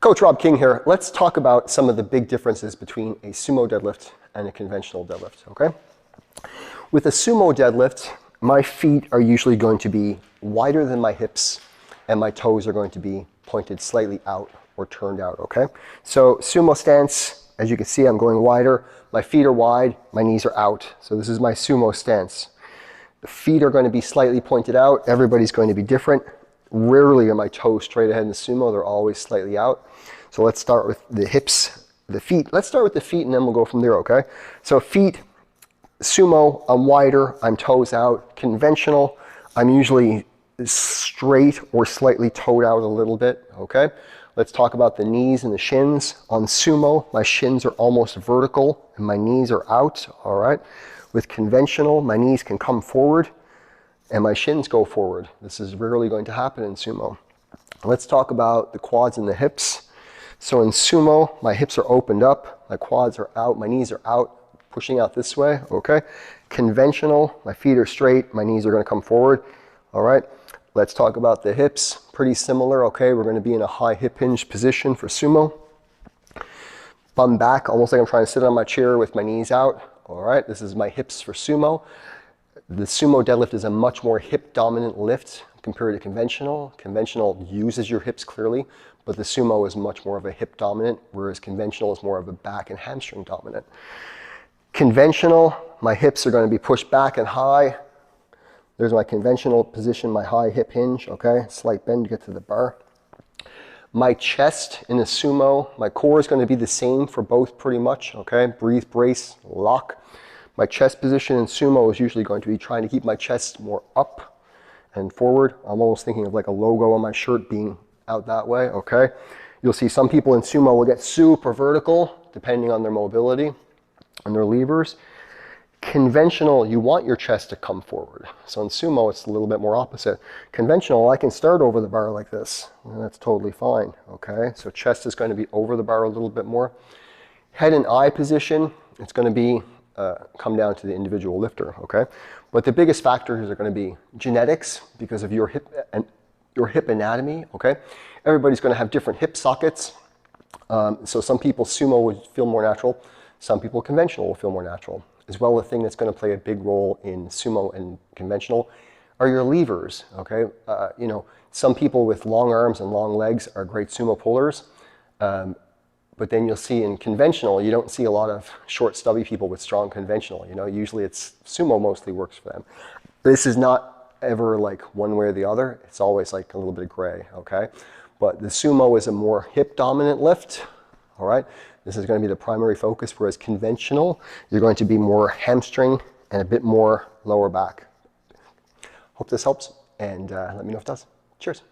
Coach Rob King here. Let's talk about some of the big differences between a sumo deadlift and a conventional deadlift, okay? With a sumo deadlift, my feet are usually going to be wider than my hips and my toes are going to be pointed slightly out or turned out, okay? So sumo stance, as you can see, I'm going wider. My feet are wide, my knees are out. So this is my sumo stance. The feet are going to be slightly pointed out. Everybody's going to be different. Rarely are my toes straight ahead in the sumo. They're always slightly out. So let's start with the hips, the feet. Let's start with the feet and then we'll go from there, okay? So feet, sumo, I'm wider, I'm toes out. Conventional, I'm usually straight or slightly toed out a little bit, okay? Let's talk about the knees and the shins. On sumo, my shins are almost vertical and my knees are out, all right? With conventional, my knees can come forward and my shins go forward. This is rarely going to happen in sumo. Let's talk about the quads and the hips. So in sumo, my hips are opened up, my quads are out, my knees are out, pushing out this way, okay? Conventional, my feet are straight, my knees are gonna come forward, all right? Let's talk about the hips, pretty similar, okay? We're gonna be in a high hip hinge position for sumo. Bum back, almost like I'm trying to sit on my chair with my knees out, all right? This is my hips for sumo. The sumo deadlift is a much more hip dominant lift compared to conventional. Conventional uses your hips clearly, but the sumo is much more of a hip dominant, whereas conventional is more of a back and hamstring dominant. Conventional, my hips are going to be pushed back and high. There's my conventional position, my high hip hinge, okay? Slight bend to get to the bar. My chest in a sumo, my core is going to be the same for both pretty much, okay? Breathe, brace, lock. My chest position in sumo is usually going to be trying to keep my chest more up and forward. I'm almost thinking of like a logo on my shirt being out that way, okay? You'll see some people in sumo will get super vertical depending on their mobility and their levers. Conventional, you want your chest to come forward. So in sumo, it's a little bit more opposite. Conventional, I can start over the bar like this, and that's totally fine, okay? So chest is going to be over the bar a little bit more. Head and eye position, it's going to be come down to the individual lifter, okay? But the biggest factors are going to be genetics because of your hip anatomy, okay? Everybody's going to have different hip sockets. So some people sumo would feel more natural. Some people conventional will feel more natural. As well, the thing that's going to play a big role in sumo and conventional are your levers, okay? You know, some people with long arms and long legs are great sumo pullers. But then you'll see in conventional, you don't see a lot of short, stubby people with strong conventional. You know, usually it's sumo mostly works for them. This is not ever like one way or the other. It's always like a little bit gray, okay? But the sumo is a more hip dominant lift, all right? This is going to be the primary focus, whereas conventional, you're going to be more hamstring and a bit more lower back. Hope this helps, and let me know if it does. Cheers.